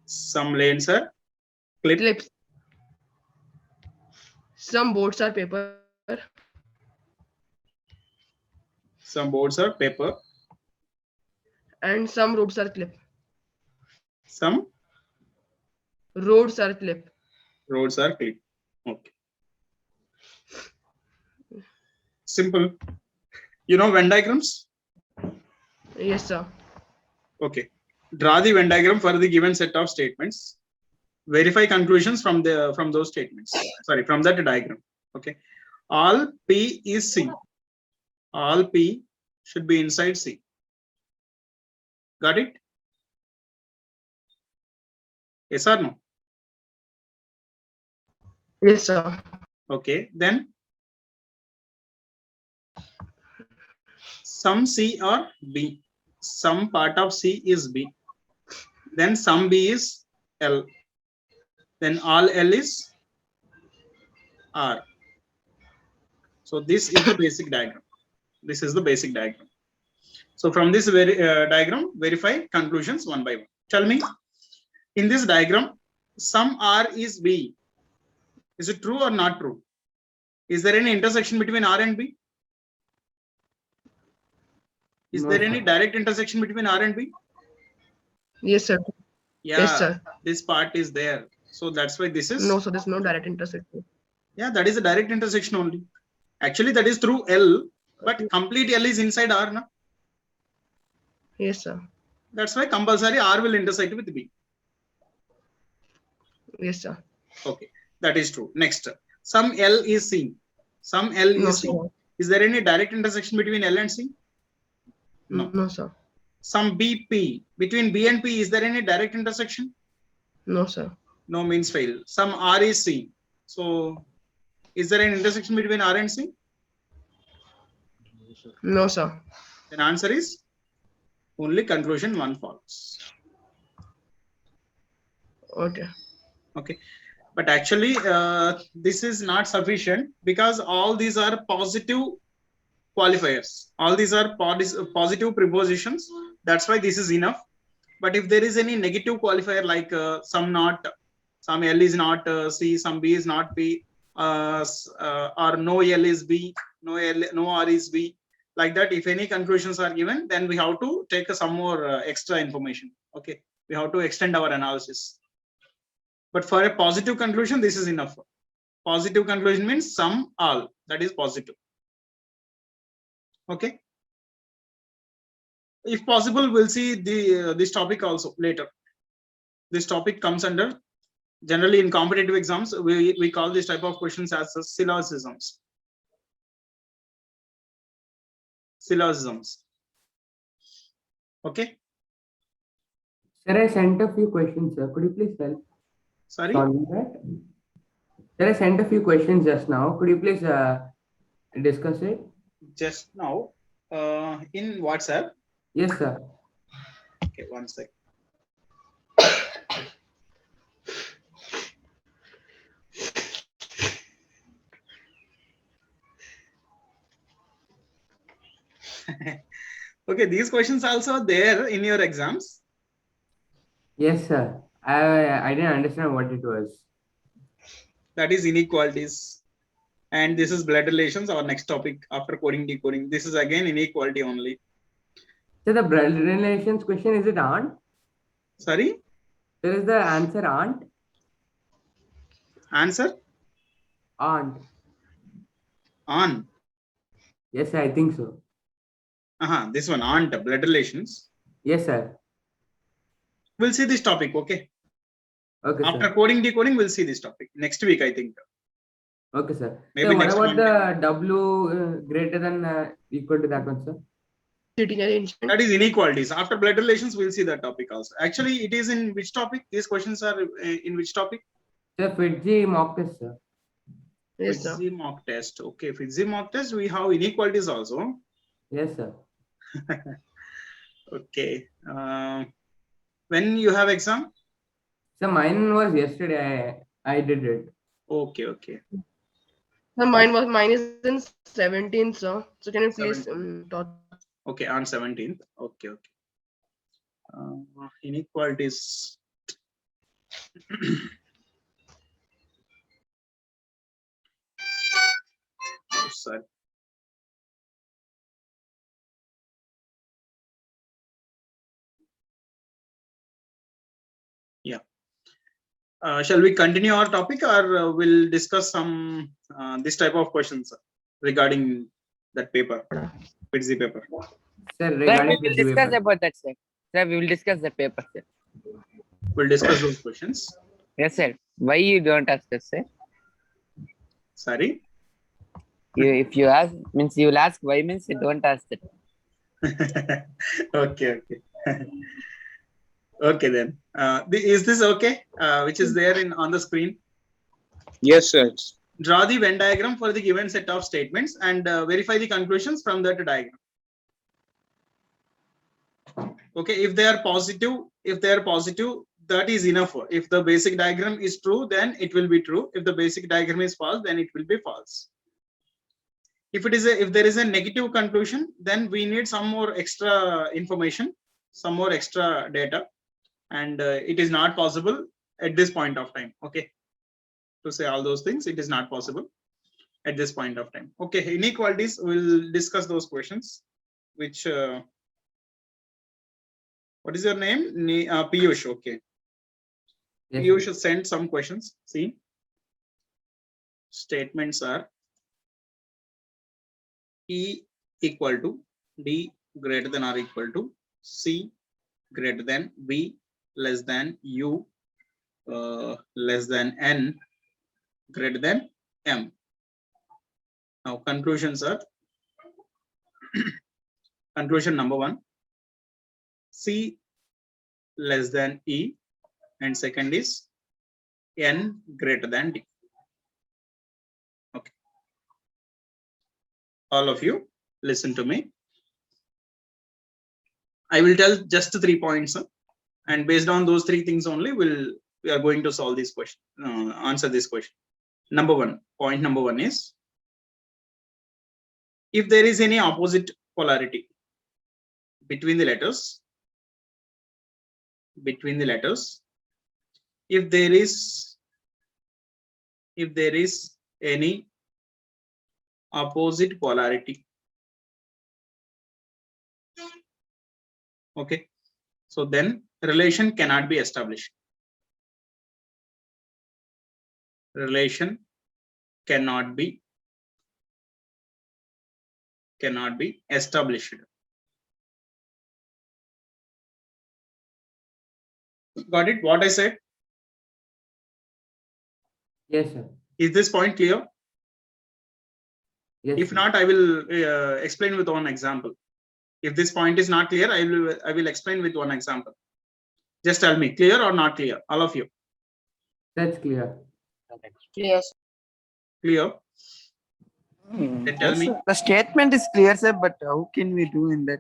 Some lanes are clips. Some boards are paper. Some boards are paper. And some roads are clip. Some Roads are clip. roads are clip. Okay. Simple. You know Venn diagrams? Yes, sir. Okay. Draw the Venn diagram for the given set of statements. Verify conclusions from those statements. Sorry, from that diagram. Okay. All P is C. All P should be inside C. Got it? Yes or no? Yes, sir. Okay. Then some C or B. Some part of C is B. Then some B is L. Then all L is R. So this is the basic diagram. This is the basic diagram. So from this diagram, verify conclusions one by one. Tell me, in this diagram, some R is B. Is it true or not true? Is there any intersection between R and B? Is No, there sir. any direct intersection between R and B? Yes, sir. Yeah, Yes, sir. this part is there. So that's why this is. No, so there's no direct intersection. Yeah, that is a direct intersection only. Actually, that is through L, but complete L is inside R. Na? Yes, sir. That's why compulsory R will intersect with B. Yes, sir. Okay, that is true. Next, some L is C. Some L No, is C. sir. Is there any direct intersection between L and C? No. No, sir. Some BP. Between B and P, is there any direct intersection? No, sir. No means fail. Some R is C. So, is there an intersection between R and C? No, sir. Then answer is only conclusion one follows. Okay. Okay. But actually, this is not sufficient because all these are positive qualifiers. All these are positive prepositions. That's why this is enough. But if there is any negative qualifier like some not, some L is not C, some B is not B, or no L is B, no R is B, like that, if any conclusions are given, then we have to take some more extra information. Okay, we have to extend our analysis. But for a positive conclusion, this is enough. Positive conclusion means some, all, that is positive. Okay. If possible, we'll see this topic also later. This topic comes under, generally in competitive exams, we call this type of questions as syllogisms. Syllogisms. Okay. Sir, I sent a few questions, sir. Could you please help Sorry. solving that? Sir, I sent a few questions just now. Could you please discuss it? Just now, in WhatsApp. Yes, sir. Okay, one sec. Okay, these questions also there in your exams. Yes, sir. I didn't understand what it was. That is inequalities. And this is blood relations, our next topic after coding, decoding. This is again inequality only. So the blood relations question, is it aunt? Sorry? There is the answer aunt? Answer? Aunt. On. Yes, sir, I think so. This one, aunt, blood relations. Yes, sir. We'll see this topic, okay? Okay, After sir. coding, decoding, we'll see this topic. Next week, I think. Okay, sir. Maybe So what next about one. the W greater than equal to that one, sir? Sitting arrangement. That is inequalities. After blood relations, we'll see that topic also. Actually, it is in which topic? These questions are in which topic? Sir, FITGI mock test, sir. Yes, sir. FITGI mock test. Okay, FITGI mock test, we have inequalities also. Yes, sir. Okay. When you have exam? So mine was yesterday. I did it. Okay, okay. Sir, mine is in 17th, sir. So can you please 17th. talk? Okay, on 17th. Okay, okay. Inequalities. Sorry. Yeah. Shall we continue our topic, or we'll discuss some this type of questions regarding that paper, PhD paper? Sir, Sir, we regarding will the discuss paper. about that, sir. Sir, we will discuss the paper, sir. We'll discuss those questions. Yes, sir. Why you don't ask us, sir? Sorry. If you ask, means you will ask why, means you don't ask it. Okay. Okay then. Is this okay? Which is there on the screen? Yes, sir. Draw the Venn diagram for the given set of statements and verify the conclusions from that diagram. Okay, if they are positive, that is enough. If the basic diagram is true, then it will be true. If the basic diagram is false, then it will be false. If there is a negative conclusion, then we need some more extra information, some more extra data, and it is not possible at this point of time. Okay, to say all those things, it is not possible at this point of time. Okay, inequalities, we'll discuss those questions. Which what is your name? Piyush. Okay. Yes, You sir. should send some questions. See, statements are E equal to D greater than or equal to C greater than B less than U less than N greater than M. Now conclusions are conclusion number 1, C less than E, and second is N greater than D. Okay. All of you listen to me. I will tell just 3 points, and based on those 3 things only, we are going to solve this question, answer this question. Point number one is, if there is any opposite polarity between the letters, if there is any opposite polarity, okay, so then relation cannot be established. Relation cannot be established. Got it? What I said? Yes, sir. Is this point clear? Yes, If sir. not, I will explain with one example. If this point is not clear, I will explain with one example. Just tell me, clear or not clear, all of you. That's clear. Yes. Clear? Then tell Yes, me. sir. The statement is clear, sir, but how can we do in that?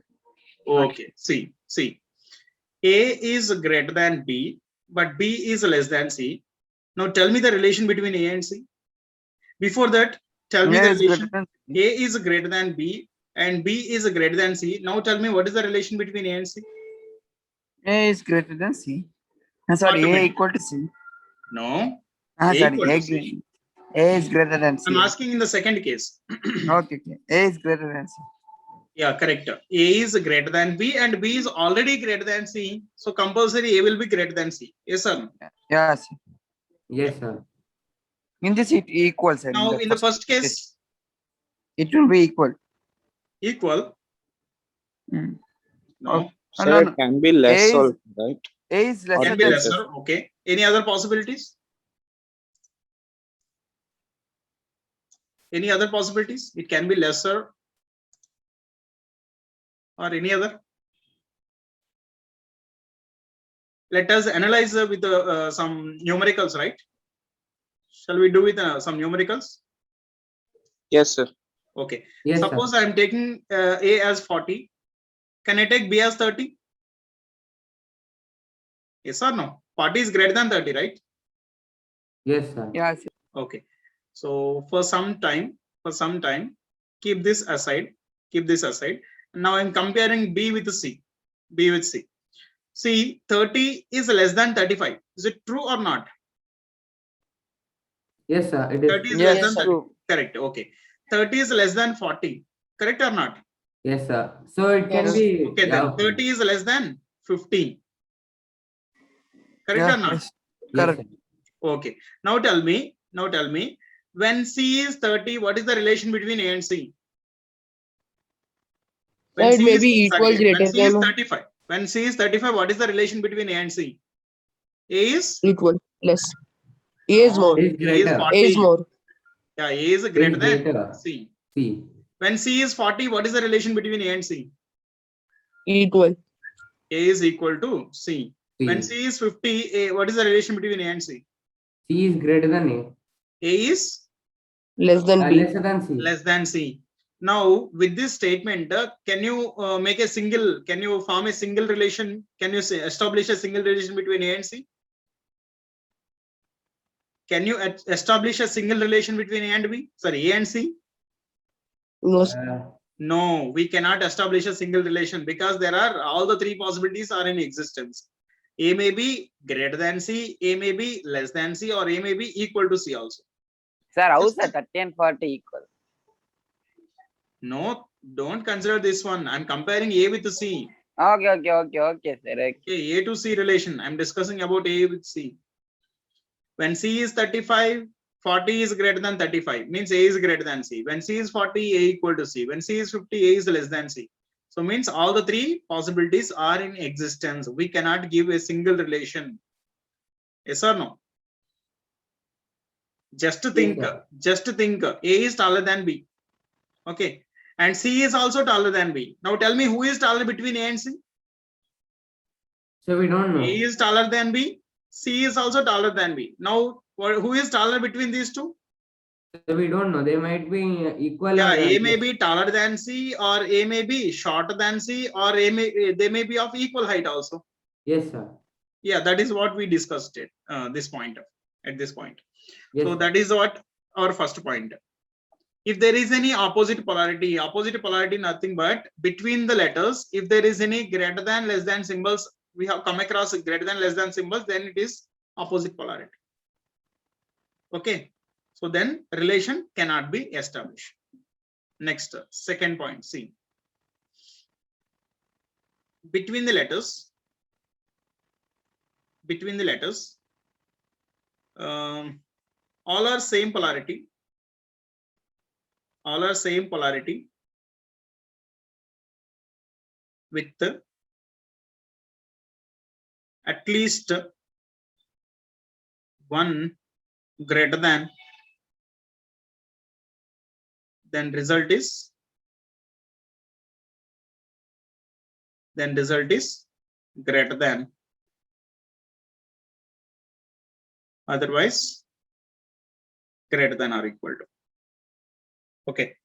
Okay, see, A is greater than B, but B is less than C. Now tell me the relation between A and C. Before that, tell me A the is relation. greater than C. A is greater than B and B is greater than C. Now tell me what is the relation between A and C? A is greater than C. Sorry, A Automatic. equal to C. No. Sorry, equal to C. A is greater than C. I'm asking in the second case. Okay. A is greater than C. Yeah, correct. A is greater than B and B is already greater than C. So compulsory A will be greater than C. Yes, sir. Yes. Yes, sir. In this it equals, sir. Now in the first case, it will be equal. equal. Hmm. No. No, Sir, no. it can be less A is- also, right? A is lesser Can be than lesser. lesser. Okay. Any other possibilities? Any other possibilities? It can be lesser or any other. Let us analyze with some numericals, right? Shall we do with some numericals? Yes, sir. Okay. Yes, Suppose sir. I am taking A as 40. Can I take B as 30? Yes or no? 40 is greater than 30, right? Yes, sir. Yes. Okay. So for some time, keep this aside. Now I'm comparing B with C. See, 30 is less than 35. Is it true or not? Yes, sir. It is. 30 is Yes, less than 30. true. Correct. Okay. 30 is less than 40. Correct or not? Yes, sir. So it can Yes. be. Okay, yeah, then 30 is less than 15. Correct Yeah, or not? yes. Yes, Correct. sir. Okay. Now tell me, when C is 30, what is the relation between A and C? When It C may is be equal, when greater C is than, 35. When C is 35, what is the relation between A and C? A is equal, less. A is more. It is A is greater. 40. A is more. Yeah, A is It greater is than greater. C. C. When C is 40, what is the relation between A and C? Equal. A is equal to C. When C. C is 50, A, what is the relation between A and C? C is greater than A. A is Less than B. Lesser than C. less than C. Now, with this statement, can you can you form a single relation? Can you establish a single relation between A and C? Can you establish a single relation between A and B? Sorry, A and C? No. No, we cannot establish a single relation because there are all the three possibilities are in existence. A may be greater than C, A may be less than C, or A may be equal to C also. Sir, how's Just- the 30 and 40 equal? No, don't consider this one. I'm comparing A with C. Okay, sir. Okay. Okay, A to C relation. I'm discussing about A with C. When C is 35, 40 is greater than 35, means A is greater than C. When C is 40, A equal to C. When C is 50, A is less than C. So means all the three possibilities are in existence. We cannot give a single relation. Yes or no? Just to think, A is taller than B. Okay. And C is also taller than B. Now tell me who is taller between A and C? So we don't know. A is taller than B. C is also taller than B. Now, who is taller between these two? So we don't know. They might be equal. Yeah, or A may be taller than C, or A may be shorter than C, or they may be of equal height also. Yes, sir. Yeah, that is what we discussed at this point. Yes, So sir. that is what our first point. If there is any opposite polarity nothing but between the letters, if there is any greater than, less than symbols, we have come across greater than, less than symbols, then it is opposite polarity. Okay, so then relation cannot be established. Next, second point, see. Between the letters, all are same polarity. All are same polarity with at least one greater than, then result is greater than, otherwise greater than or equal to. Okay,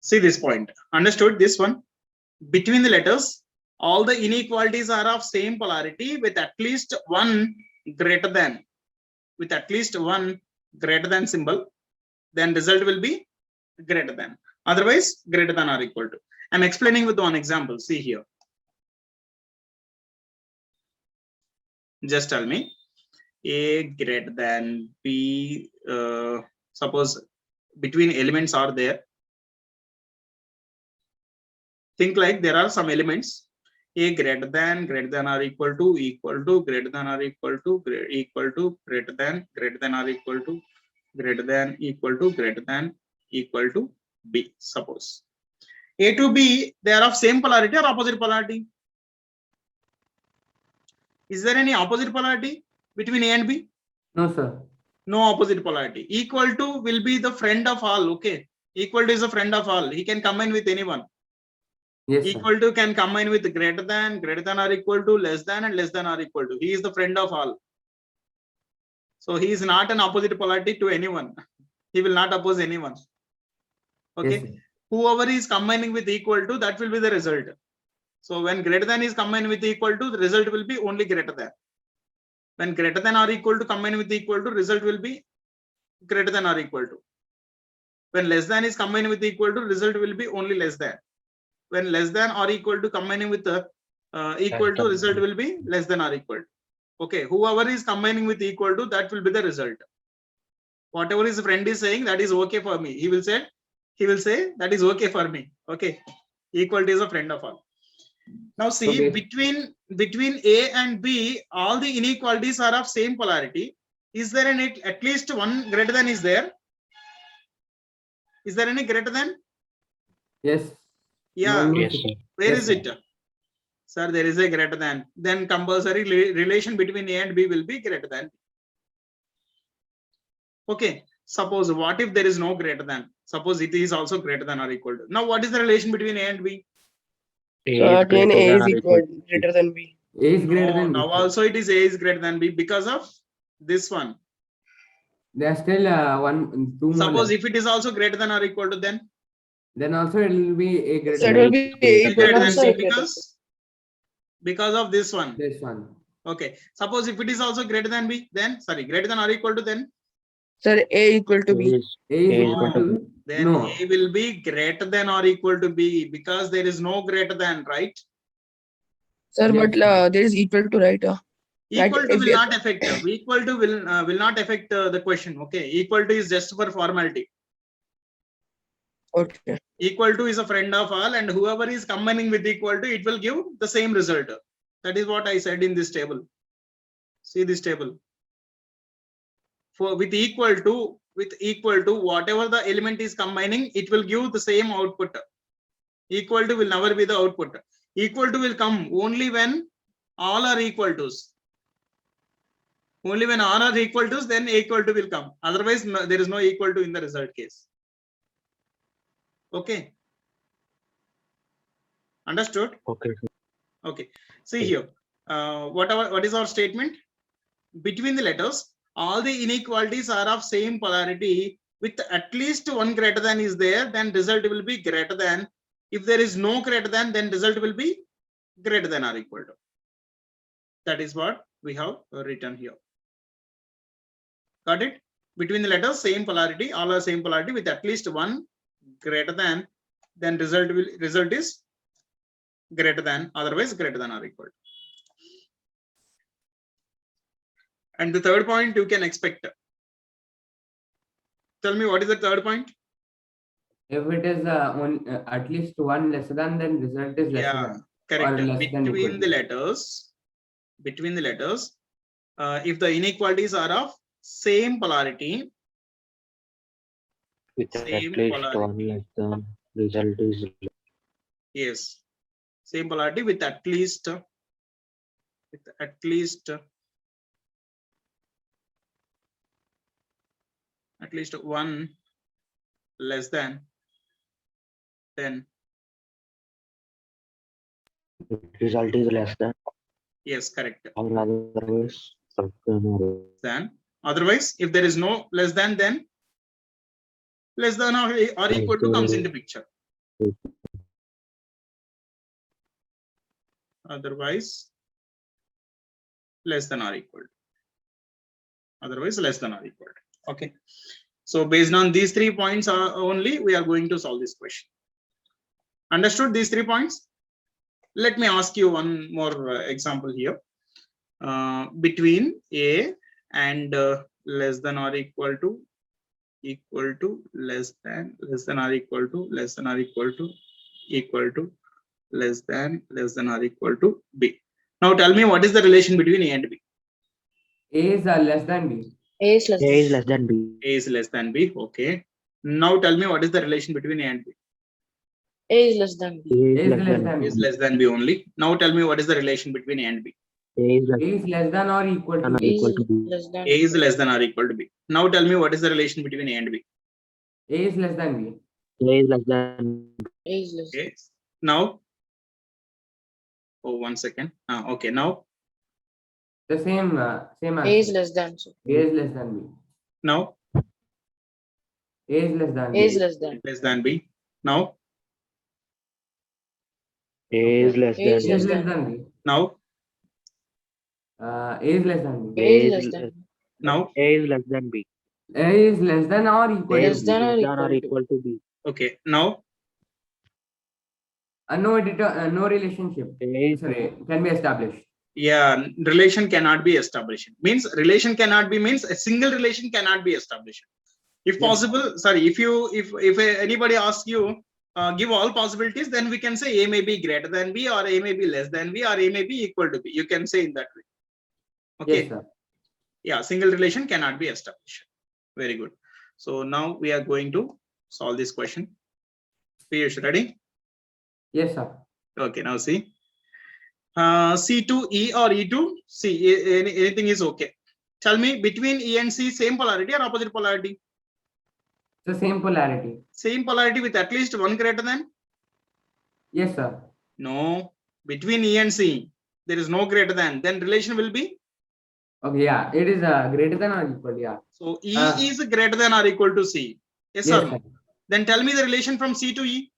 see this point. Understood this one? Between the letters, all the inequalities are of same polarity with at least one greater than, symbol, then result will be greater than, otherwise greater than or equal to. I'm explaining with one example. See here. Just tell me A greater than B. Suppose between elements are there. Think like there are some elements. A greater than or equal to, greater than or equal to, greater than or equal to, greater than equal to B. Suppose A to B, they are of same polarity or opposite polarity? Is there any opposite polarity between A and B? No, sir. No opposite polarity. Equal to will be the friend of all. Okay. Equal to is a friend of all. He can combine with anyone. Yes, sir. Equal to can combine with greater than or equal to, less than and less than or equal to. He is the friend of all. So he is not an opposite polarity to anyone. He will not oppose anyone. Okay. Yes, sir. Whoever is combining with equal to, that will be the result. So when greater than is combined with equal to, the result will be only greater than. When greater than or equal to combined with equal to, result will be greater than or equal to. When less than is combined with equal to, result will be only less than. When less than or equal to combining with equal to, result will be less than or equal to. Okay, whoever is combining with equal to, that will be the result. Whatever his friend is saying, that is okay for me. He will say that is okay for me. Okay. Equality is a friend of all. Now see, Okay. between A and B, all the inequalities are of same polarity. Is there any at least one greater than is there? Is there any greater than? Yes. Yeah. One Yes, is- sir. Where Yes, is sir. it? Sir, there is a greater than. Then compulsory relation between A and B will be greater than. Okay. Suppose what if there is no greater than? Suppose it is also greater than or equal to. Now what is the relation between A and B? A So is again, greater A than is or equal equal to B. greater than B. A is greater No, than B. now also it is A is greater than B because of this one. There are still two more Suppose left. if it is also greater than or equal to, Then also it will be A greater So it than will be A A equal greater to than C B because of this one. this one. Okay. Suppose if it is also greater than B, then sorry, greater than or equal to, then Sir, A equal to A B. is A is A is equal greater to then no. A will be greater than or equal to B because there is no greater than, right? Sir, Yes. but there is equal to, right? That Equal to if will we- not affect. Equal to will not affect the question. Okay. Equal to is just for formality. Okay. Equal to is a friend of all, and whoever is combining with equal to, it will give the same result. That is what I said in this table. See this table. For with equal to whatever the element is combining, it will give the same output. Equal to will never be the output. Equal to will come only when all are equal to's. Only when all are equal to's, then equal to will come. Otherwise, there is no equal to in the result case. Okay. Understood? Okay. Okay. See here. What is our statement? Between the letters, all the inequalities are of same polarity with at least one greater than is there, then result will be greater than. If there is no greater than, then result will be greater than or equal to. That is what we have written here. Got it? Between the letters, same polarity, all are same polarity with at least one greater than, then result is greater than, otherwise greater than or equal to. And the third point you can expect. Tell me what is the third point? If it is at least one lesser than, then result is lesser Yeah, than. correct. Or less than equal Between to. the letters, if the inequalities are of same polarity, With Same at least polarity. one less than, result is yes, same polarity with at least one less than, then result is less than, yes, correct. or otherwise Then otherwise, if there is no less than, then less than or equal to comes into picture. Otherwise, less than or equal to. Otherwise, less than or equal to. Okay. So based on these 3 points only, we are going to solve this question. Understood these 3 points? Let me ask you one more example here. Between A and less than or equal to, less than or equal to, less than or equal to, equal to, less than or equal to B. Now tell me what is the relation between A and B? A is less than B. A is less A is less than B. A is less than B. Okay. Now tell me what is the relation between A and B? A is less than B. A A is is less less than than A B. is less than B only. Now tell me what is the relation between A and B? A is A is less than or equal to than or B. equal to B. Less than. A is less than or equal to B. Now tell me what is the relation between A and B? A is less than B. A is less than A is less. Okay. Now, oh, 1 second. Okay. Now, The same same A is answer. less than. So A is less than B. now, A is less than A B. is less than. less than B. Now, A is less A than is A is B. less than B. now, A is less than B. A is less than. now. A is less than B. A is less than or equal A to is B. than or less than or equal equal to B. Okay. Now, No relationship. A is Sorry, can be established. Yeah, relation cannot be established. Means relation cannot be means a single relation cannot be established. If Yes. possible, sorry, if anybody asks you, give all possibilities, then we can say A may be greater than B, or A may be less than B, or A may be equal to B. You can say in that way. Okay. Yes, sir. Yeah, single relation cannot be established. Very good. So now we are going to solve this question. Piyush, ready? Yes, sir. Okay, now see. C to E or E to C, anything is okay. Tell me, between E and C, same polarity or opposite polarity? The same polarity. Same polarity with at least one greater than? Yes, sir. No. Between E and C, there is no greater than. Then relation will be? Okay, yeah. It is greater than or equal, yeah. So E Uh, is greater than or equal to C. Yes, Yes, or no? sir. Then tell me the relation from C to E.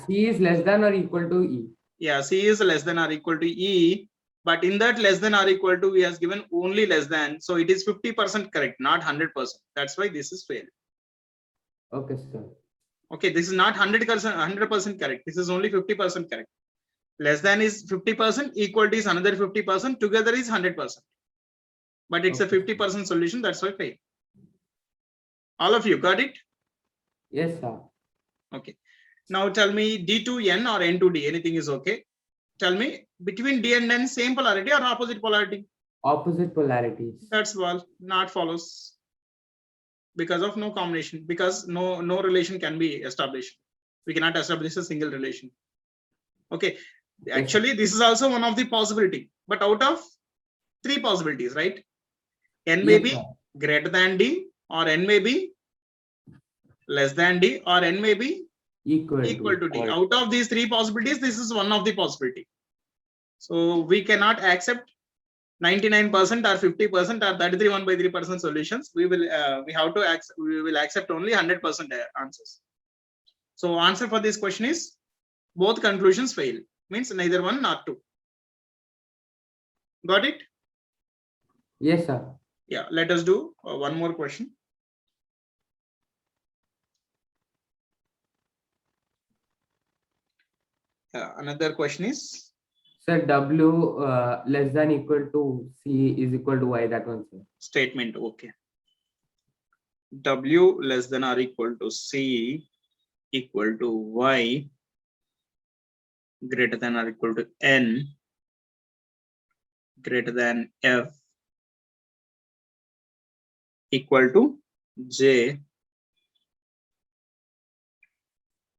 C is less than or equal to E. Yeah, C is less than or equal to E. But in that less than or equal to, he has given only less than. So it is 50% correct, not 100%. That's why this is failed. Okay, sir. Okay, this is not 100% correct. This is only 50% correct. Less than is 50%, equal to is another 50%, together is 100%. But it's a Okay. 50% solution, that's why fail. All of you got it? Yes, sir. Okay. Now tell me D to N or N to D, anything is okay. Tell me, between D and N, same polarity or opposite polarity? Opposite polarities. That's all, not follows. Because of no combination, because no relation can be established. We cannot establish a single relation. Okay, actually this is also one of the possibility, but out of 3 possibilities, right? N may Yes, be sir. greater than D, or N may be less than D, or N may be Equal equal to D. Equal. Out of these 3 possibilities, this is one of the possibility. So we cannot accept 99% or 50% or 33 1/3% solutions. We will accept only 100% answers. So answer for this question is both conclusions fail. Means neither one nor two. Got it? Yes, sir. Yeah. Let us do one more question. Another question is, Sir, W less than equal to C is equal to Y. That one, sir. statement. Okay. W less than or equal to C equal to Y greater than or equal to N greater than F equal to J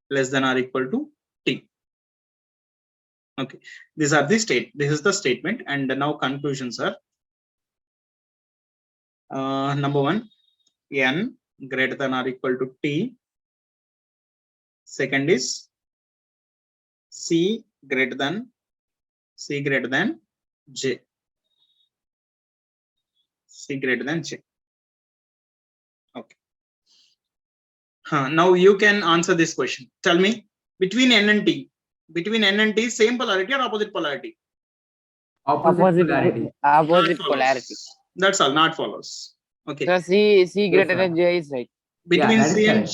less than or equal to T. Okay, these are the this is the statement, and now conclusions are number 1, N greater than or equal to T. Second is C greater than J. C greater than J. Okay. Now you can answer this question. Tell me, between N and T, same polarity or opposite polarity? Opposite polarity. Opposite Not polarity. follows. That's all, not follows. Okay. So C greater sir. than J is right. Between that is C and correct.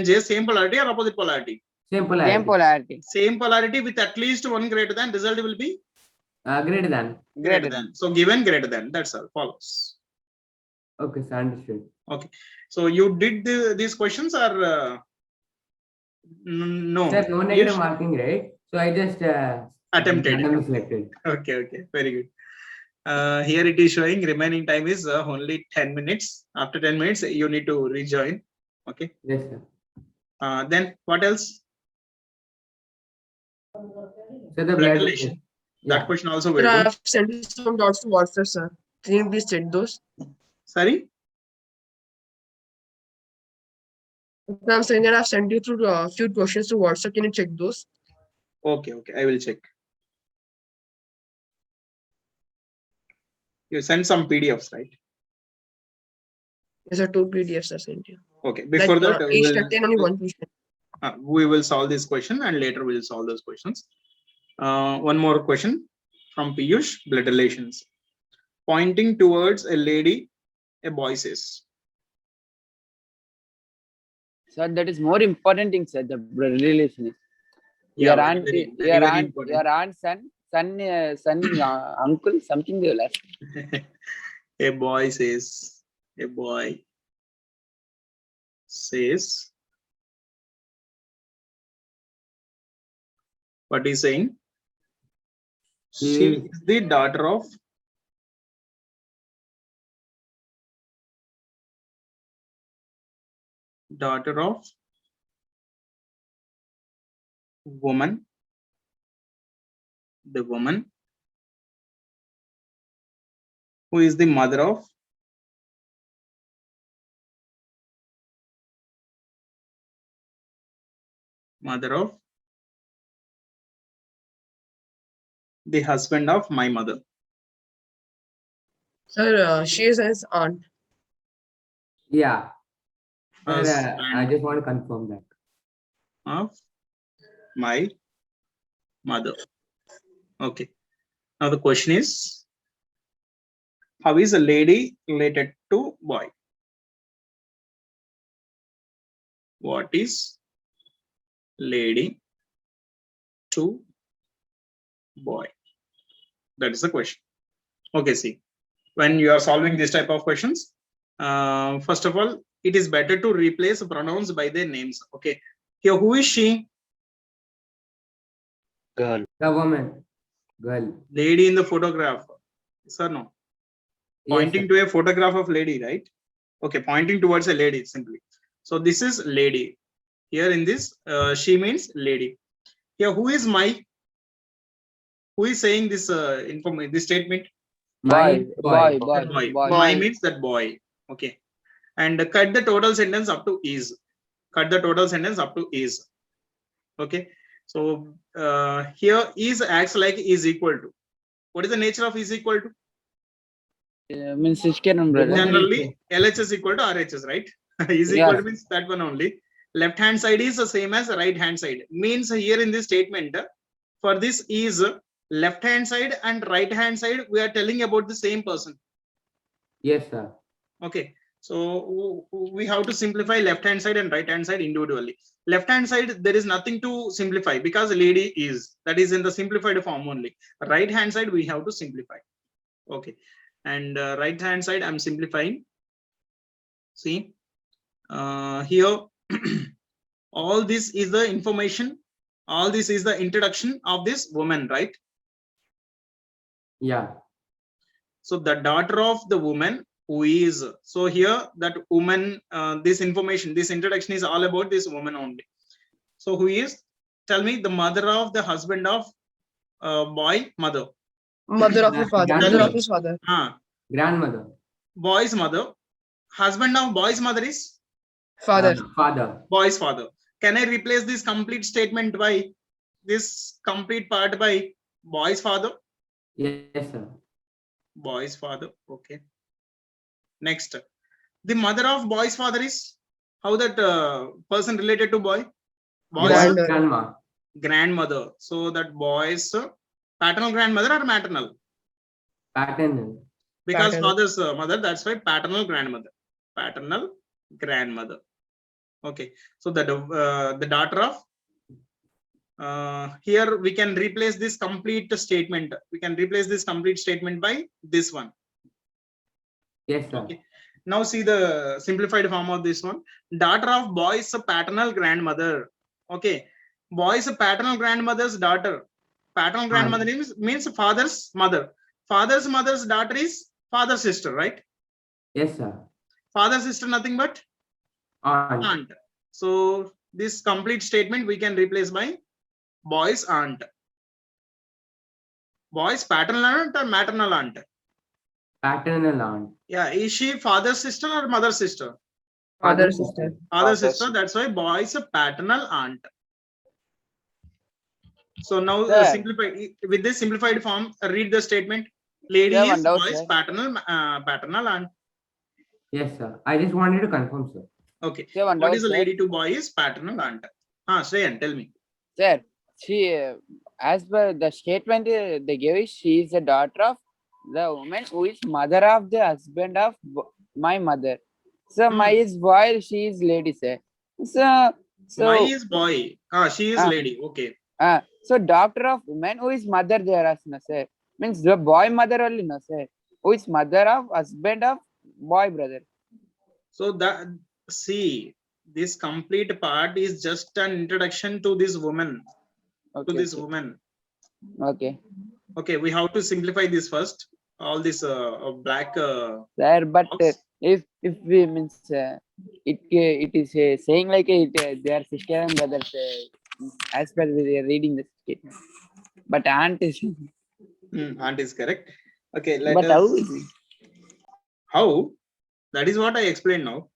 J, same polarity or opposite polarity? Same polarity. Same polarity. Same polarity with at least one greater than, result will be Greater than. greater than. So given greater than, that's all, follows. Okay, sir. Understood. Okay. So you did these questions or no? Sir, no negative Yes. marking, right? So I just Attempted. randomly selected. Okay, very good. Here it is showing remaining time is only 10 minutes. After 10 minutes, you need to rejoin. Okay. Yes, sir. Then what else? So the Blood blood relation. That yeah. question also Sir, very I good. have sent you some dots to WhatsApp, sir. Can you please check those? Sorry. Sir, I'm saying that I've sent you through a few questions to WhatsApp. Can you check those? Okay. I will check. You send some PDFs, right? Yes, sir. 2 PDFs I sent you. Okay. Before Like, that, each contain only one question. we will solve this question and later we will solve those questions. One more question from Piyush, blood relations. Pointing towards a lady, a boy says. So that is more important thing, sir. The blood relation is Yeah, your aunt, very important. your aunt's son son, uncle, something they will ask. A boy says, a boy says, what is saying? She is the daughter of woman, the woman who is the mother of the husband of my mother. Sir, she is his aunt. Yeah. Sir, I Husband just want to confirm that. of my mother. Okay. Now the question is, how is a lady related to boy? What is lady to boy? That is the question. Okay, see, when you are solving this type of questions, first of all, it is better to replace pronouns by their names. Okay, here, who is she? Girl. The woman. Girl. Lady in the photograph. Yes or no? Yes, Pointing to a photograph of lady, right? Okay, pointing towards a lady simply. So this is lady. Here in this, she means lady. Here, who is my? Who is saying this information? This statement? Boy. Boy. Boy. My means that boy. Okay, and cut the total sentence up to is. Cut the total sentence up to is. Okay, so here is acts like is equal to. What is the nature of is equal to? Means sister and brother. Generally, LHS equal to RHS, right? Is equal to means that one only. Left hand side is the same as right hand side. Means here in this statement, for this is left hand side and right hand side, we are telling about the same person. Yes, sir. Okay, so we have to simplify left hand side and right hand side individually. Left hand side, there is nothing to simplify because lady is, that is in the simplified form only. Right hand side, we have to simplify. Okay, and right hand side, I'm simplifying. See, here, all this is the information, all this is the introduction of this woman, right? Yeah. So the daughter of the woman who is, so here that woman, this information, this introduction is all about this woman only. So who is, tell me, the mother of the husband of boy, mother. Mother of his father. Mother of his father. Grandmother. Boy's mother. Husband of boy's mother is Father. Father. boy's father. Can I replace this complete statement by this complete part by boy's father? Yes, sir. Boy's father. Okay. Next, the mother of boy's father is, how that person related to boy? Boy's Grandmother. Grandma. grandmother. So that boy's paternal grandmother or maternal? Paternal. Because Paternal. father's mother, that's why paternal grandmother. Paternal grandmother. Okay. So the daughter of, here we can replace this complete statement. We can replace this complete statement by this one. Yes, sir. Okay. Now see the simplified form of this one. Daughter of boy's paternal grandmother. Okay. Boy's paternal grandmother's daughter. Paternal grandmother means father's mother. Father's mother's daughter is father's sister, right? Yes, sir. Father's sister, nothing but Aunt. aunt. So this complete statement we can replace by boy's aunt. Boy's paternal aunt or maternal aunt? Paternal aunt. Yeah, is she father's sister or mother's sister? Father, sister. Father's sister, that's why boy's a paternal aunt. So now Sir. simplify with this simplified form, read the statement. Lady Sir, one is doubt, boy's sir. paternal aunt. Yes, sir. I just wanted to confirm, sir. Okay. Sir, one What doubt, is a sir. lady to boy is paternal aunt. Shreyan, tell me. Sir, she, as per the statement they gave, is she is the daughter of the woman who is mother of the husband of my mother. So my is boy, she is lady, sir. So My is boy. She is Ah. lady. Okay. So daughter of woman who is mother there as no sir. Means the boy mother only no sir. Who is mother of husband of boy brother. So that, see, this complete part is just an introduction to this woman, Okay. to this Okay. woman. Okay. Okay, we have to simplify this first. All this black. Sir, but box. if we means it is saying like they are sister and brothers as per we are reading the statement. But aunt is Aunt is correct. Okay, let but us. how is it? How? That is what I explained now.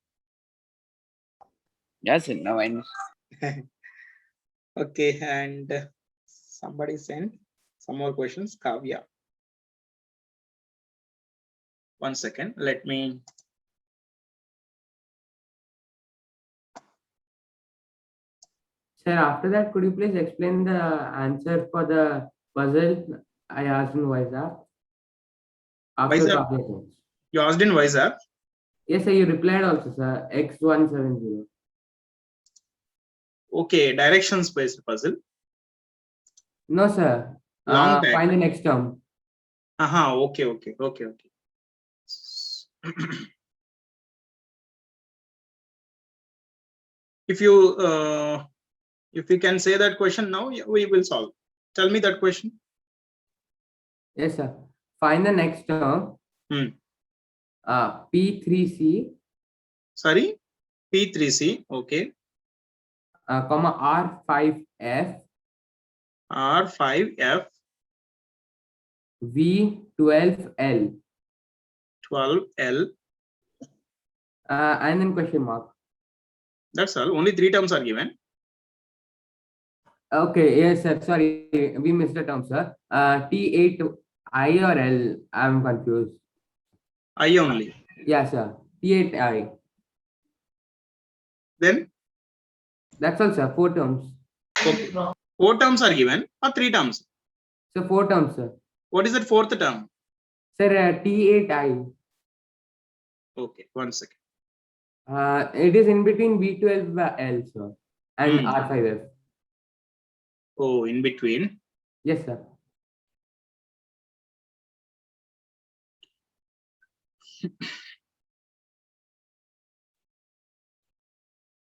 Yes, now I understand. Okay, and somebody sent some more questions. Kavya. One second, let me. Sir, after that, could you please explain the answer for the puzzle I asked in WhatsApp? After WhatsApp? calculations. You asked in WhatsApp. Yes, sir, you replied also, sir. X170. Okay, directions based puzzle. No, sir. Long back. Find the next term. Okay. If you can say that question now, we will solve. Tell me that question. Yes, sir. Find the next term. P3C, Sorry, P3C. Okay, comma R5F, R5F, V12L, 12L. and then question mark. That's all. Only 3 terms are given. Okay, yes, sir. Sorry, we missed the term, sir. T8I or L? I'm confused. I only. Yeah, sir. T8I. Then That's all, sir. 4 terms. okay. 4 terms are given or 3 terms. So 4 terms, sir. What is that 4th term? Sir, T8I. Okay, 1 second. It is in between V12L, sir, and R5F. Oh, in between. Yes, sir.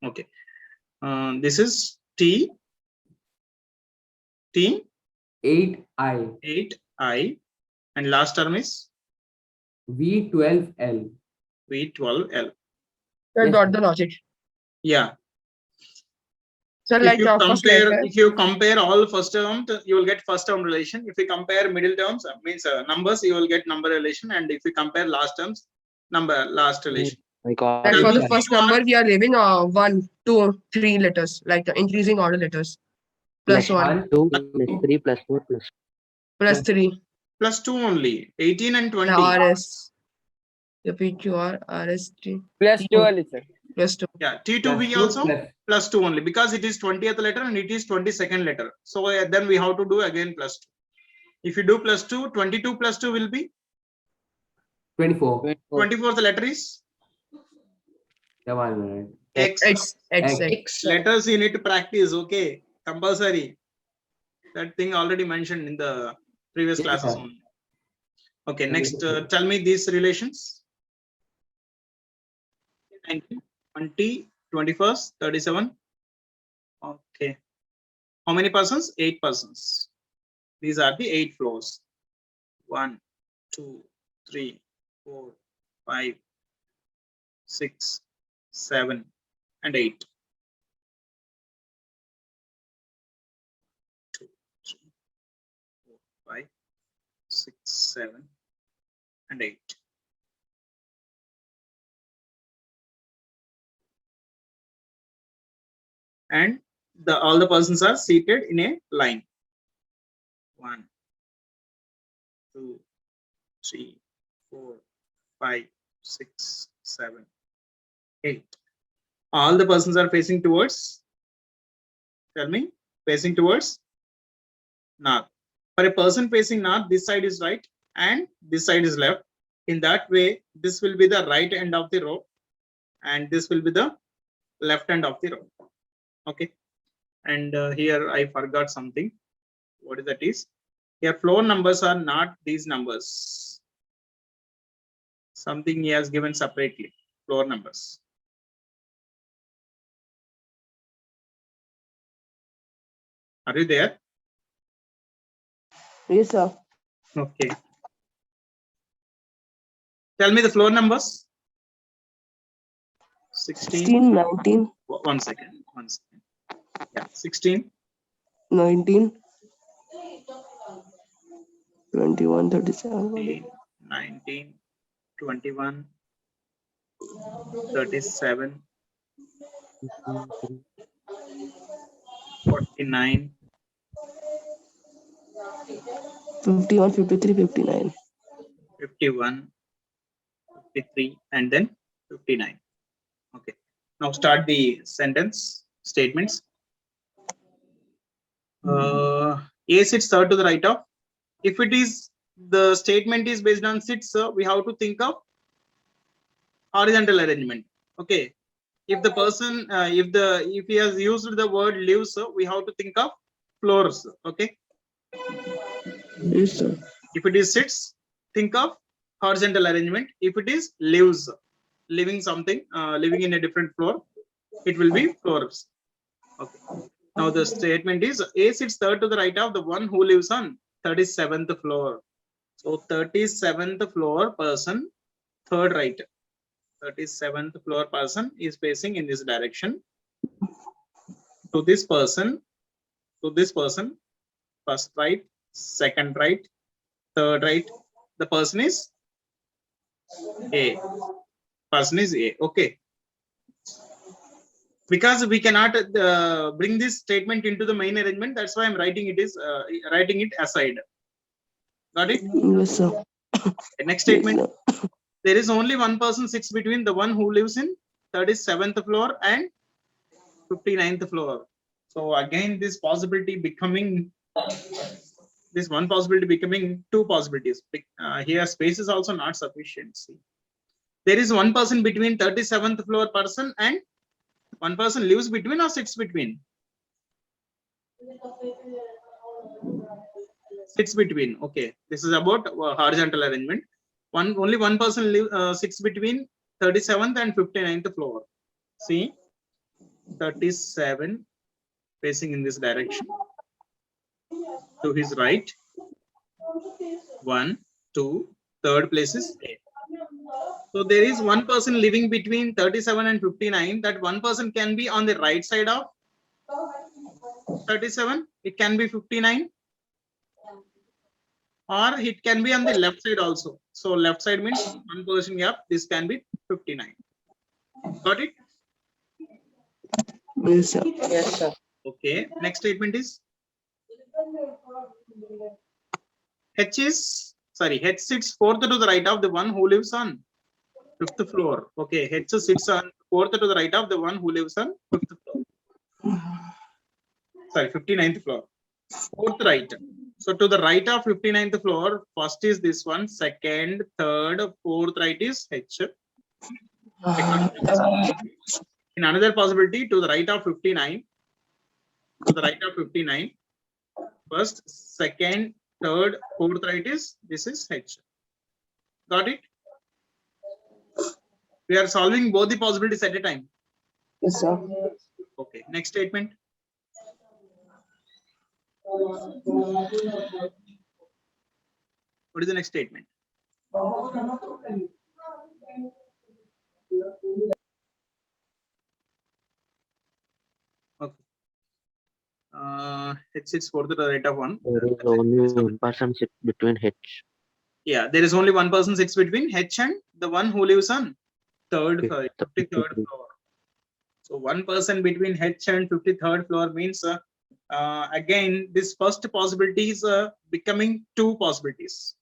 Okay. This is T 8I. 8I, and last term is V12L. V12L. I Yes, got sir. the logic. Yeah. So If like you first compare, letter. if you compare all first term, you will get first term relation. If you compare middle terms, means numbers, you will get number relation. And if you compare last terms, last relation. Like for the first number, we are leaving 1, 2, 3 letters, like the increasing order letters. Plus 1, 2 plus 3 plus 4 plus plus 3, Plus 2 only. 18 and 20. the RS, the PQR, RS3, Plus 2 only, sir. plus 2. Yeah, Plus T2B 2 also plus- plus 2 only, because it is 20th letter and it is 22nd letter. So then we have to do again plus 2. If you do plus 2, 22 plus 2 will be 24. 24th letter is The one, right? X. X. Letters you need to practice, okay? Compulsory. That thing already mentioned in the previous Yes, classes sir. only. Okay, next, tell me these relations. 19, 20, 21st, 37. Okay. How many persons? 8 persons. These are the 8 floors. 1, 2, 3, 4, 5, 6, 7, and 8. 2, 3, 4, 5, 6, 7, and 8. And all the persons are seated in a line. 1, 2, 3, 4, 5, 6, 7, 8. All the persons are facing towards, tell me, facing towards north. For a person facing north, this side is right and this side is left. In that way, this will be the right end of the row and this will be the left end of the row. Okay. And here I forgot something. What is that is? Here floor numbers are not these numbers. Something he has given separately, floor numbers. Are you there? Yes, sir. Okay. Tell me the floor numbers. 16. 16, 19, 1 second. 1 second. Yeah, 16. 19, 21, 37, 18, 19, 21, 37, 49, 51, 53, 59. 51, 53, and then 59. Okay. Now start the sentence statements. A sits third to the right of. If it is the statement is based on sits, we have to think of horizontal arrangement. Okay. If the person, if he has used the word lives, we have to think of floors. Okay. Yes, sir. If it is sits, think of horizontal arrangement. If it is lives, living something, living in a different floor, it will be floors. Okay. Now the statement is A sits third to the right of the one who lives on 37th floor. So 37th floor person, third right. 37th floor person is facing in this direction. To this person, first right, second right, third right. The person is A. Person is A. Okay. Because we cannot bring this statement into the main arrangement, that's why I'm writing it aside. Got it? Yes, sir. The next Yes, statement. sir. There is only one person sits between the one who lives in 37th floor and 59th floor. So again, this possibility becoming this one possibility becoming two possibilities. Here space is also not sufficient. See, there is one person between 37th floor person and one person lives between or sits between. Sits between. Okay, this is about horizontal arrangement. Only one person sits between 37th and 59th floor. See, 37 facing in this direction. To his right, 1, 2, third place is A. So there is one person living between 37 and 59. That one person can be on the right side of 37. It can be 59. Or it can be on the left side also. So left side means one person gap. This can be 59. Got it? Yes, sir. Yes, sir. Okay. Next statement is H sits fourth to the right of the one who lives on 5th floor. Okay. H sits on fourth to the right of the one who lives on 5th floor. Sorry, 59th floor. Fourth right. So to the right of 59th floor, first is this one, second, third, fourth right is H. In another possibility, to the right of 59, first, second, third, fourth right is this is H. Got it? We are solving both the possibilities at a time. Yes, sir. Okay. Next statement. What is the next statement? Okay. H sits fourth to the right of one. There is only one person sit between H. Yeah, there is only one person sits between H and the one who lives on 53rd floor. So one person between H and 53rd floor means again this first possibility is becoming two possibilities.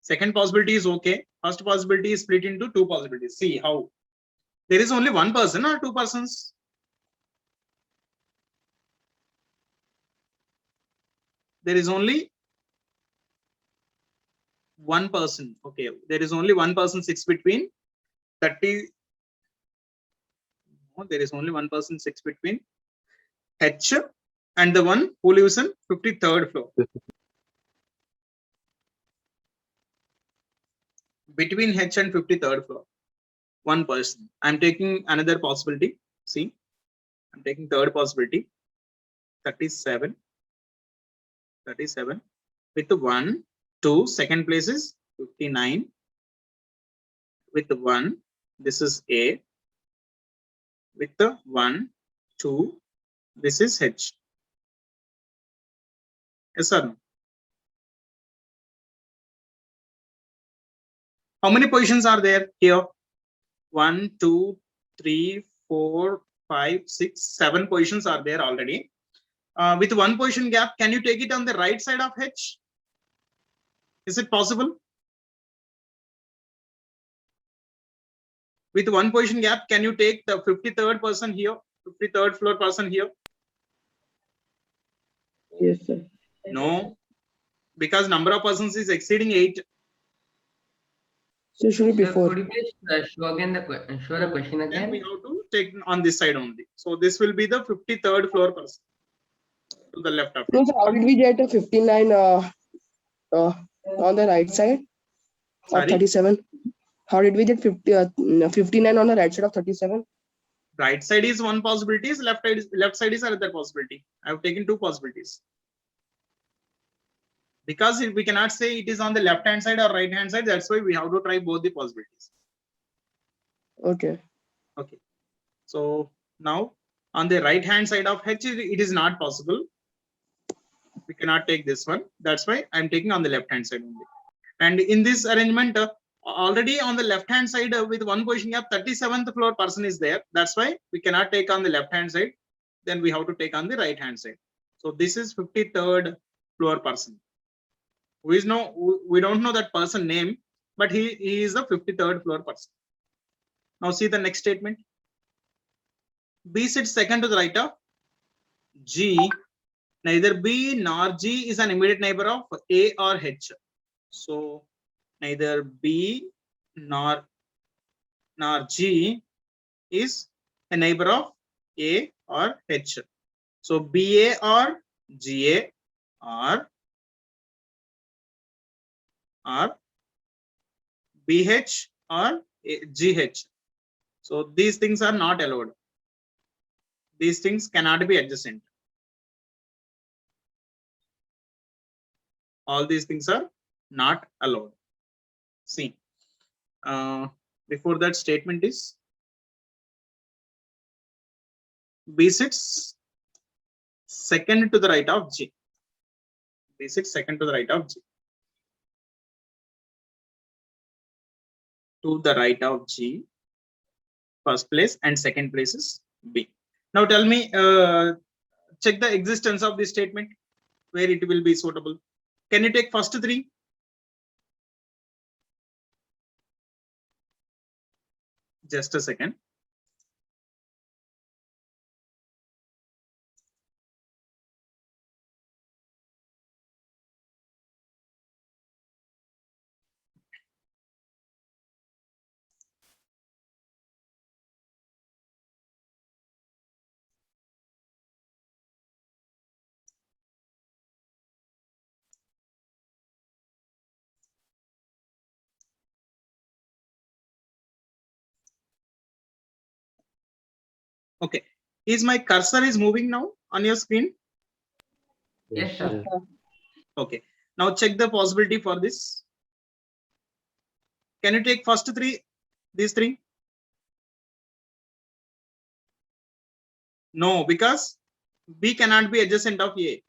Second possibility is okay. First possibility is split into two possibilities. See how there is only one person or two persons. There is only one person. Okay, there is only one person sits between 30. No, there is only one person sits between H and the one who lives in 53rd floor. Between H and 53rd floor, one person. I'm taking another possibility. See, I'm taking third possibility. 37 with the 1 2, second place is 59 with the 1, this is A, with the 1 2, this is H. Yes or no? How many positions are there here? 1 2 3 4 5 6 7 positions are there already. With one position gap, can you take it on the right side of H? Is it possible? With one position gap, can you take the 53rd person here, 53rd floor person here? Yes, sir. No, because number of persons is exceeding 8. So should it be Sir, 4? could you please show the question Then we again? have to take on this side only. So this will be the 53rd floor person to the left of it. No, sir, how did we get a 59 on the right side of Sorry? 37? How did we get 59 on the right side of 37? Right side is one possibility, left side is another possibility. I have taken two possibilities. Because we cannot say it is on the left hand side or right hand side, that's why we have to try both the possibilities. Okay. Okay. So now on the right hand side of H, it is not possible. We cannot take this one. That's why I'm taking on the left hand side only. And in this arrangement, already on the left hand side with one position gap, 37th floor person is there. That's why we cannot take on the left hand side. Then we have to take on the right hand side. So this is 53rd floor person. We don't know that person name, but he is the 53rd floor person. Now see the next statement. B sits second to the right of G. Neither B nor G is an immediate neighbor of A or H. So neither B nor G is a neighbor of A or H. So BA or GA or BH or GH. So these things are not allowed. These things cannot be adjacent. All these things are not allowed. See, before that statement is B sits second to the right of G. B sits second to the right of G. To the right of G, first place and second place is B. Now tell me, check the existence of this statement, where it will be suitable. Can you take first three? Just a second. Okay. Is my cursor is moving now on your screen? Yes, sir. Okay. Now check the possibility for this. Can you take first three? These three? No, because B cannot be adjacent of A.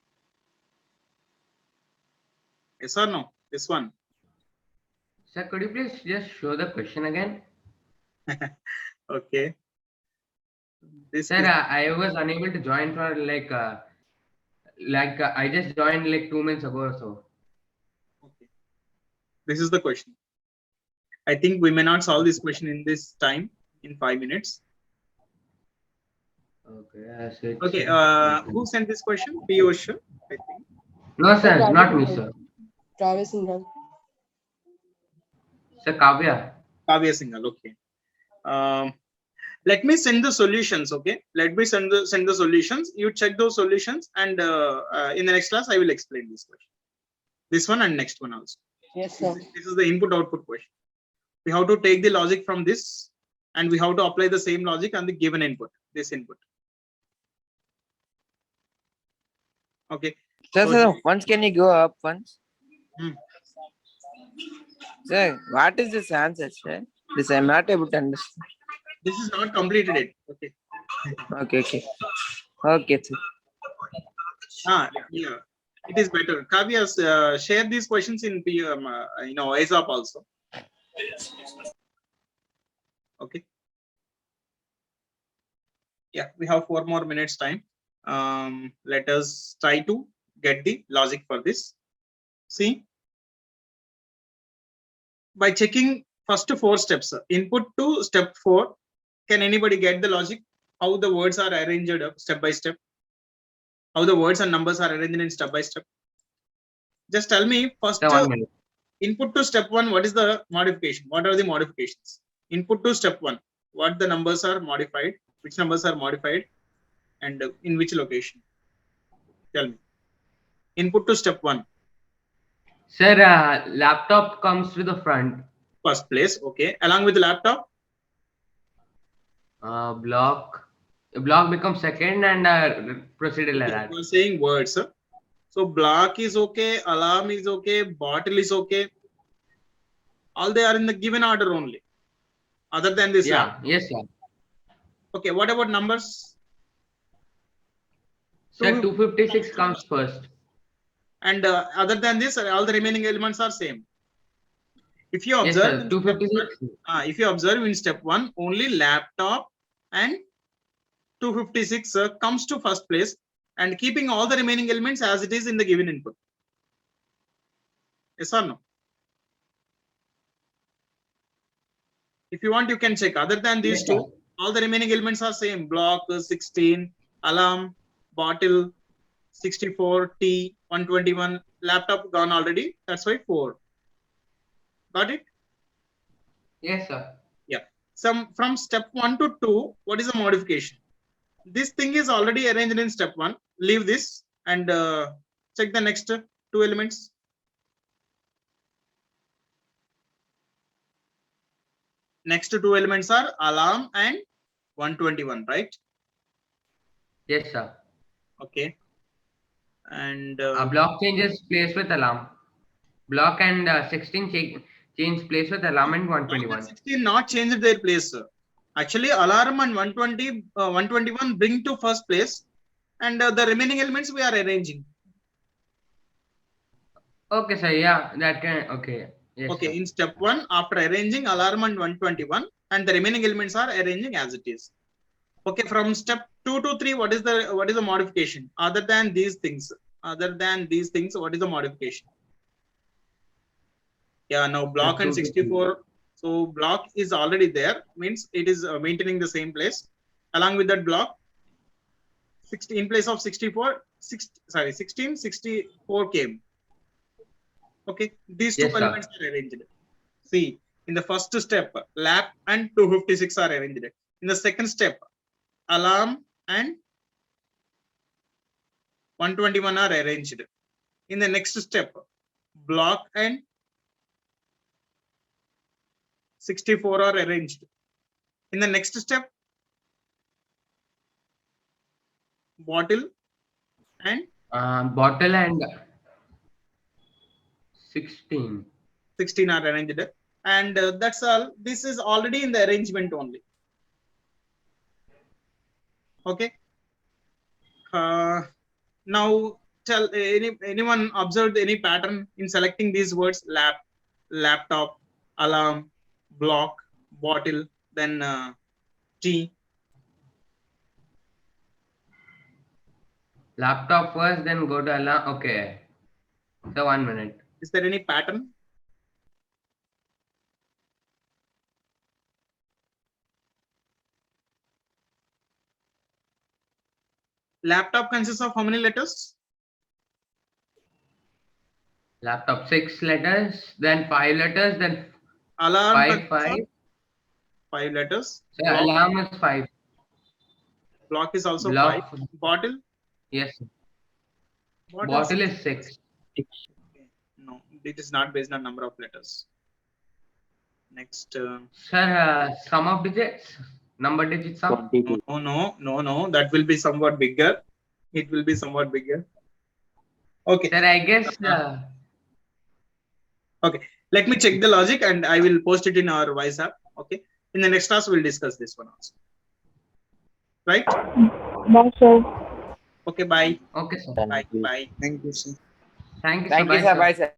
Yes or no? This one. Sir, could you please just show the question again? Okay. This Sir, is, I was unable to join for I just joined like 2 minutes ago or so. okay. This is the question. I think we may not solve this question in this time, in 5 minutes. Okay. Okay. Who sent this question? Piyush, I think. No, sir, not me, sir. Travis Singhal. Sir, Kavya. Kavya Singhal. Okay. Let me send the solutions. Okay, let me send the solutions. You check those solutions, and in the next class I will explain this question. This one and next one also. Yes, sir. This is the input output question. We have to take the logic from this, and we have to apply the same logic on the given input. This input. Okay. Sir, So- sir, once can you go up once? Hmm. Sir, what is this answer, sir? This I'm not able to understand. This is not completed yet. Okay. Okay. Okay, sir. Yeah. It is better. Kavya, share these questions in ISAP also. Okay. Yeah, we have 4 more minutes time. Let us try to get the logic for this. See, by checking first 4 steps, input to step 4, can anybody get the logic? How the words are arranged step by step? How the words and numbers are arranged in step by step? Just tell me first. Sir, 1 minute. Input to step 1, what is the modification? What are the modifications? Input to step 1, what the numbers are modified, which numbers are modified, and in which location? Tell me. Input to step 1, Sir, laptop comes to the front. first place. Okay. Along with the laptop, Block becomes second, and proceeded like that. you are saying words. So block is okay, alarm is okay, bottle is okay. All they are in the given order only. Other than this. Yeah, yes, sir. Okay. What about numbers? Sir, 256 comes first. And other than this, all the remaining elements are same. If you Yes, observe, sir. 256. if you observe in step 1, only laptop and 256 comes to first place, and keeping all the remaining elements as it is in the given input. Yes or no? If you want, you can check. Other than these Yes, two, sir. all the remaining elements are same. Block 16, alarm, bottle 64, T 121, laptop gone already. That's why 4. Got it? Yes, sir. Yeah. From step 1 to 2, what is the modification? This thing is already arranged in step 1. Leave this and check the next 2 elements. Next 2 elements are alarm and 121, right? Yes, sir. Okay. And Block changes place with alarm. Block and 16 change place with alarm and 121. 16 not changed their place. Actually, alarm and 121 bring to first place, and the remaining elements we are arranging. Okay, sir. Yeah, that can. Okay. Yes, Okay, sir. in step 1, after arranging alarm and 121, and the remaining elements are arranging as it is. Okay, from step 2 to 3, what is the modification? Other than these things, what is the modification? Yeah, now block The and 2 to 64. So block is already there, means it is maintaining the same place. Along with that block, 16 in place of 64, 16, 64 came. Okay, these 2 Yes, sir. elements are arranged. See, in the first step, lap and 256 are arranged. In the second step, alarm and 121 are arranged. In the next step, block and 64 are arranged. In the next step, bottle and Bottle and 16. 16 are arranged. And that's all. This is already in the arrangement only. Okay. Now, tell anyone observed any pattern in selecting these words? Laptop, alarm, block, bottle, then tea. Laptop first, then go to alarm. Okay. So 1 minute. Is there any pattern? Laptop consists of how many letters? Laptop 6 letters, then 5 letters, then Alarm 5, consists of 5. 5 letters. Sir, Block, alarm is 5. block is also Block. 5. Bottle. Yes, sir. Bottle Bottle is 6. No, it is not based on number of letters. Next. Sir, sum of digits? Number digits sum? 22. No. That will be somewhat bigger. It will be somewhat bigger. Okay. Sir, I guess. Okay. Let me check the logic and I will post it in our Wise app. Okay. In the next class, we'll discuss this one also. Right? Bye, sir. Okay. Bye. Okay, sir. Bye. Bye. Thank you, sir. Thank you, sir. Thank you, Bye, sir. Bye, sir.